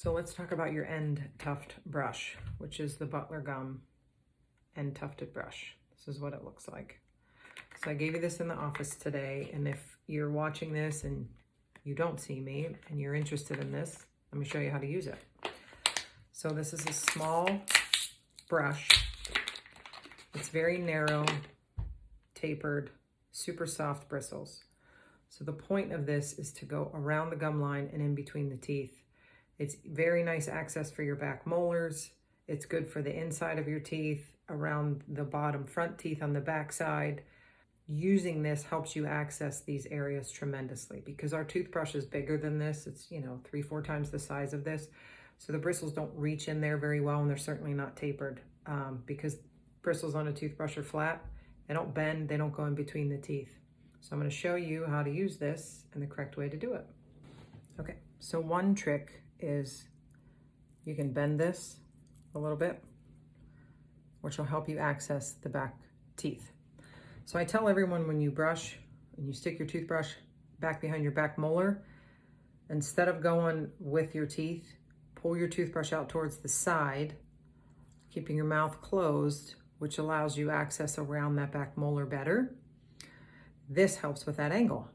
So let's talk about your end tuft brush, which is the Butler Gum end tufted brush. This is what it looks like. So I gave you this in the office today, and if you're watching this and you don't see me and you're interested in this, let me show you how to use it. So this is a small brush. It's very narrow, tapered, super soft bristles. So the point of this is to go around the gum line and in between the teeth. It's very nice access for your back molars. It's good for the inside of your teeth, around the bottom front teeth on the back side. Using this helps you access these areas tremendously because our toothbrush is bigger than this. It's, 3-4 times the size of this. So the bristles don't reach in there very well, and they're certainly not tapered because bristles on a toothbrush are flat. They don't bend, they don't go in between the teeth. So I'm going to show you how to use this and the correct way to do it. Okay, so one trick is you can bend this a little bit, which will help you access the back teeth. So I tell everyone when you brush and you stick your toothbrush back behind your back molar, instead of going with your teeth, pull your toothbrush out towards the side, keeping your mouth closed, which allows you access around that back molar better. This helps with that angle.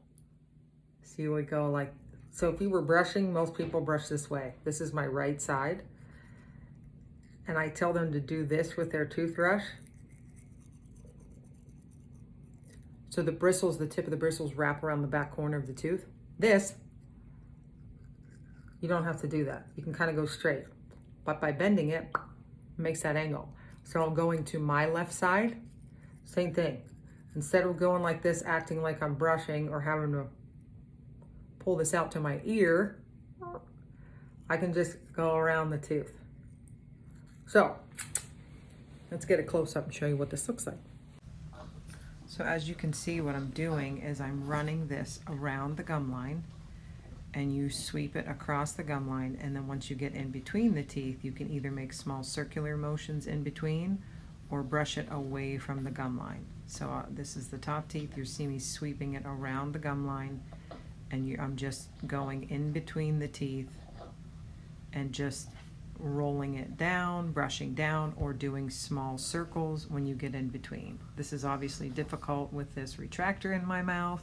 See, we go like, so if you were brushing, most people brush this way. This is my right side. And I tell them to do this with their toothbrush. So the bristles, the tip of the bristles wrap around the back corner of the tooth. This, you don't have to do that. You can kind of go straight. But by bending it, it makes that angle. So I'm going to my left side, same thing. Instead of going like this, acting like I'm brushing or having to pull this out to my ear, I can just go around the tooth. So let's get a close up and show you what this looks like. So as you can see, what I'm doing is I'm running this around the gum line, and you sweep it across the gum line, and then once you get in between the teeth, you can either make small circular motions in between or brush it away from the gum line. So this is the top teeth. You see me sweeping it around the gum line, and I'm just going in between the teeth and just rolling it down, brushing down, or doing small circles when you get in between. This is obviously difficult with this retractor in my mouth,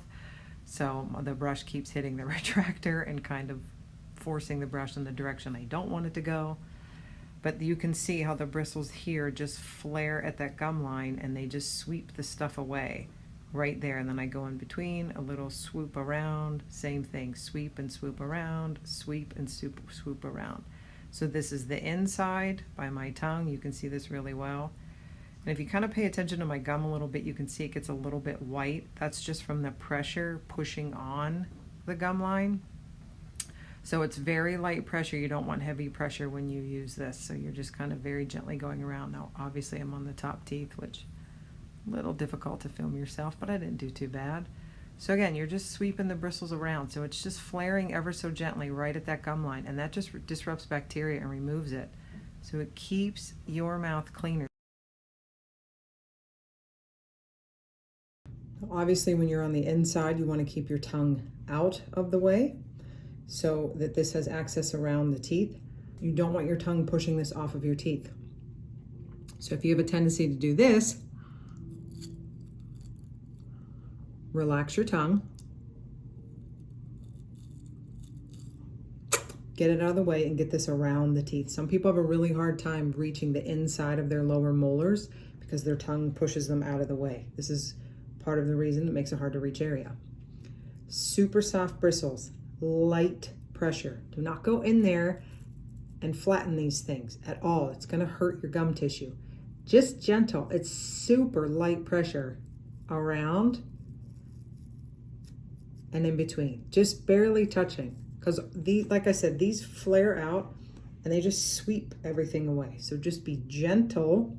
so the brush keeps hitting the retractor and kind of forcing the brush in the direction I don't want it to go. But you can see how the bristles here just flare at that gum line, and they just sweep the stuff away right there. And then I go in between, a little swoop around, same thing, sweep and swoop around, sweep and swoop around. So this is the inside by my tongue. You can see this really well. And if you kind of pay attention to my gum a little bit, you can see it gets a little bit white. That's just from the pressure pushing on the gum line. So it's very light pressure. You don't want heavy pressure when you use this. So you're just kind of very gently going around. Now, obviously I'm on the top teeth, which a little difficult to film yourself, but I didn't do too bad. So again, you're just sweeping the bristles around. So it's just flaring ever so gently right at that gum line, and that just disrupts bacteria and removes it. So it keeps your mouth cleaner. Obviously, when you're on the inside, you want to keep your tongue out of the way so that this has access around the teeth. You don't want your tongue pushing this off of your teeth. So if you have a tendency to do this, relax your tongue, get it out of the way, and get this around the teeth. Some people have a really hard time reaching the inside of their lower molars because their tongue pushes them out of the way. This is part of the reason it makes a hard to reach area. Super soft bristles, light pressure. Do not go in there and flatten these things at all. It's going to hurt your gum tissue. Just gentle. It's super light pressure around and in between, just barely touching, because these, like I said, these flare out and they just sweep everything away. So just be gentle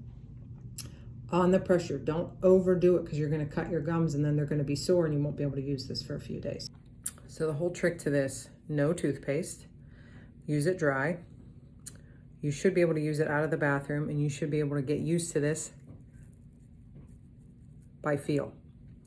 on the pressure. Don't overdo it because you're going to cut your gums and then they're going to be sore and you won't be able to use this for a few days. So the whole trick to this, no toothpaste, use it dry. You should be able to use it out of the bathroom, and you should be able to get used to this by feel.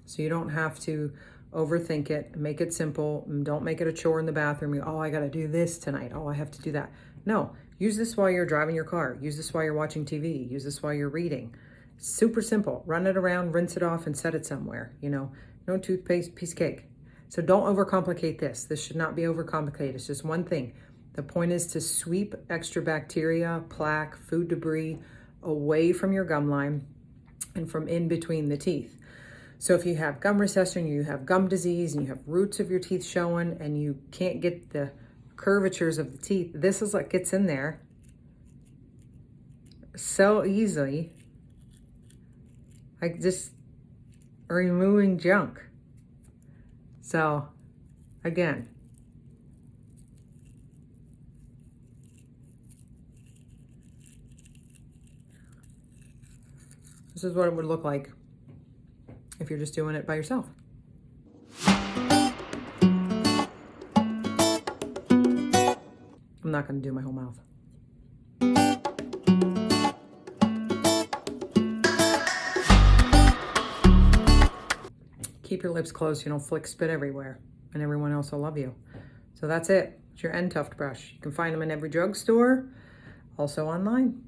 So you don't have to overthink it, make it simple, and don't make it a chore in the bathroom. Oh, I gotta do this tonight. Oh, I have to do that. No, use this while you're driving your car. Use this while you're watching TV. Use this while you're reading. Super simple. Run it around, rinse it off, and set it somewhere. You know, no toothpaste, piece of cake. So don't overcomplicate this. This should not be overcomplicated. It's just one thing. The point is to sweep extra bacteria, plaque, food debris away from your gum line and from in between the teeth. So if you have gum recession, you have gum disease, and you have roots of your teeth showing, and you can't get the curvatures of the teeth, this is what gets in there so easily. Like just removing junk. So again, this is what it would look like if you're just doing it by yourself. I'm not going to do my whole mouth. Keep your lips closed so you don't flick spit everywhere, and everyone else will love you. So that's it. It's your end tuft brush. You can find them in every drugstore, also online.